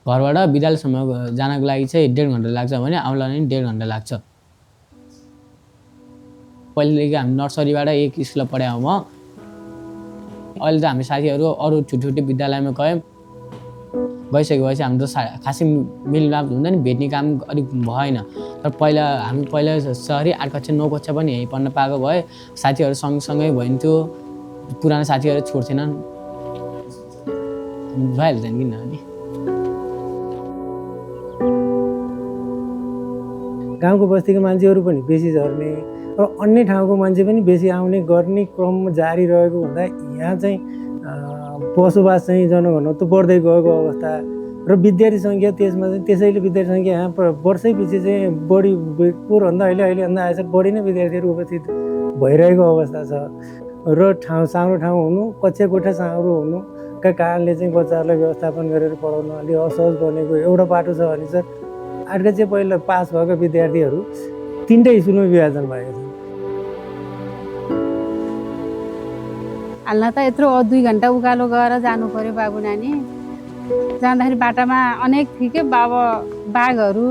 घरबाट विद्यालयसम्म जानको लागि चाहिँ 1.5 घन्टा लाग्छ भने आउनलाई पनि 1.5 घन्टा लाग्छ। पहिलेदेखि हामी नर्सरीबाट एक स्कुलमा पढायौँ म। अहिले त हामी साथीहरू अरू छुट्टी विद्यालयमा गइसकेपछि हाम्रो खासै मिलमिलाप हुन्छ नि, भेट्ने काम अलिक भएन। तर पहिला सहरी 8 कक्षा 9 कक्षा पनि यहीँ पढ्न पाएको भए साथीहरू सँगसँगै भइन्थ्यो, पुरानो साथीहरू छोड्थेनन्, भइहाल्छ नि किनभने। गाउँको बस्तीको मान्छेहरू पनि बेसी झर्ने र अन्य ठाउँको मान्छे पनि बेसी आउने गर्ने क्रम जारी रहेको हुँदा यहाँ चाहिँ बसोबास चाहिँ जनघनत्व बढ्दै गएको अवस्था र विद्यार्थी सङ्ख्या त्यसमा चाहिँ त्यसैले विद्यार्थी सङ्ख्या यहाँ वर्षै पछि चाहिँ बढी पोहोरभन्दा अहिलेभन्दा आएछ बढी नै विद्यार्थीहरू उपस्थित भइरहेको अवस्था छ र सानो ठाउँ हुनु, कक्षा कोठा सानो हुनुका कारणले चाहिँ बच्चाहरूलाई व्यवस्थापन गरेर पढाउन अलि असहज बनेको एउटा बाटो छ भने सर 8 कक्षा पहिला पास भएका विद्यार्थीहरू 3टै स्कुलमा विभाजन भएको छ। हाल्न त यत्रो 2 घन्टा उकालो गएर जानु पर्यो बाबु नानी। जाँदाखेरि बाटामा अनेक थियो के बाघहरू,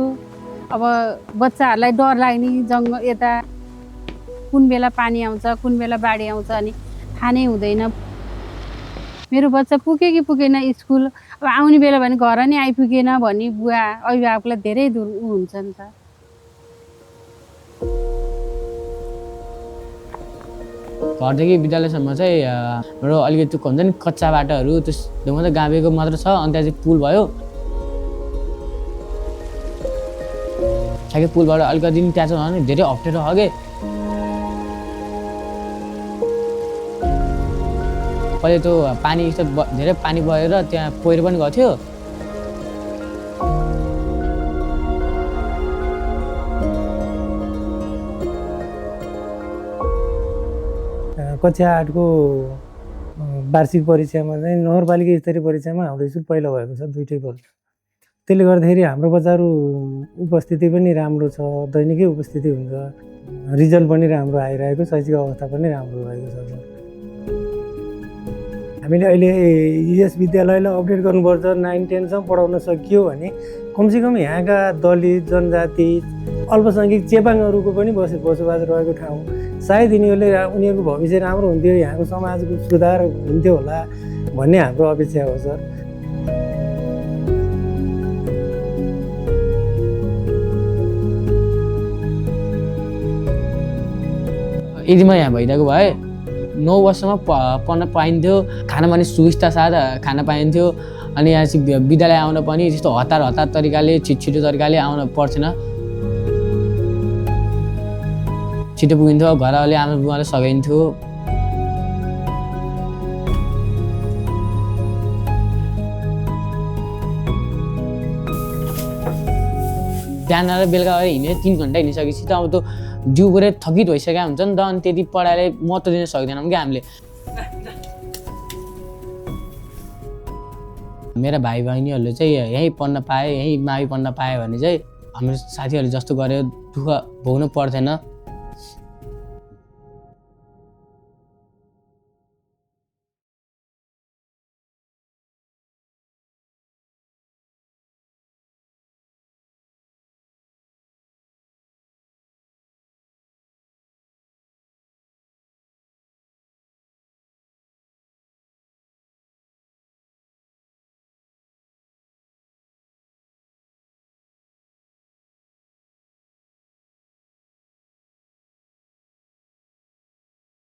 अब बच्चाहरूलाई डर लाग्ने जङ्गल, यता कुन बेला पानी आउँछ कुन बेला बाढी आउँछ अनि थाहा नै हुँदैन। मेरो बच्चा पुग्यो कि पुगेन स्कुल, अब आउने बेला भने घर नै आइपुगेन भन्ने बुवा अभिभावकलाई धेरै दूर हुन्छ नि त। घरदेखि विद्यालयसम्म चाहिँ हाम्रो अलिकति हुन्छ नि कच्चा बाटोहरू, त्यो मात्रै गाभिएको मात्र छ। अनि त्यहाँ चाहिँ पुल भयो, ठ्याक्कै पुलबाट अलिकति त्यहाँ चाहिँ धेरै अप्ठ्यारो हगे। पहिले त्यो पानी धेरै पानी बगेर त्यहाँ पहिरो पनि गएको थियो। कक्षा 8को वार्षिक परीक्षामा चाहिँ नगरपालिका स्तरीय परीक्षामा हाम्रो स्कुल पहिला भएको छ, 2टै पल्ट। त्यसले गर्दाखेरि हाम्रो बच्चाहरू उपस्थिति पनि राम्रो छ, दैनिकै उपस्थिति हुन्छ, रिजल्ट पनि राम्रो आइरहेको, शैक्षिक अवस्था पनि राम्रो रहेको छ। हामीले अहिले यस विद्यालयलाई अपडेट गर्नुपर्छ, 9 10सम्म पढाउन सकियो भने कमसेकम यहाँका दलित जनजाति अल्पसङ्ख्यक चेपाङहरूको पनि बसोबास रहेको ठाउँ, सायद उनीहरूको भविष्य राम्रो हुन्थ्यो, यहाँको समाजको सुधार हुन्थ्यो होला भन्ने हाम्रो अपेक्षा हो सर। यदि म यहाँ भइरहेको भए 9 वर्षमा पढ्न पाइन्थ्यो, खाना पनि सुविस्ता साथ खाना पाइन्थ्यो। अनि यहाँ चाहिँ विद्यालय आउन पनि त्यस्तो हतार तरिकाले छिटो तरिकाले आउन पर्थेन, छिटो पुगिन्थ्यो, घरले आमा बुवाले सघाइन्थ्यो। बिहान र बेलुका हिँडे 3 घन्टा हिँडिसकेपछि त अब त्यो जिउ पुरै थकित भइसकेको हुन्छ नि त। अनि त्यति पढाइलाई महत्त्व दिन सक्दैनौँ क्या हामीले। मेरा भाइ बहिनीहरूले चाहिँ यहीँ पढ्न पाए, यहीँ मावि पढ्न पायो भने चाहिँ हाम्रो साथीहरूले जस्तो गरेर दुःख भोग्नु पर्थेन।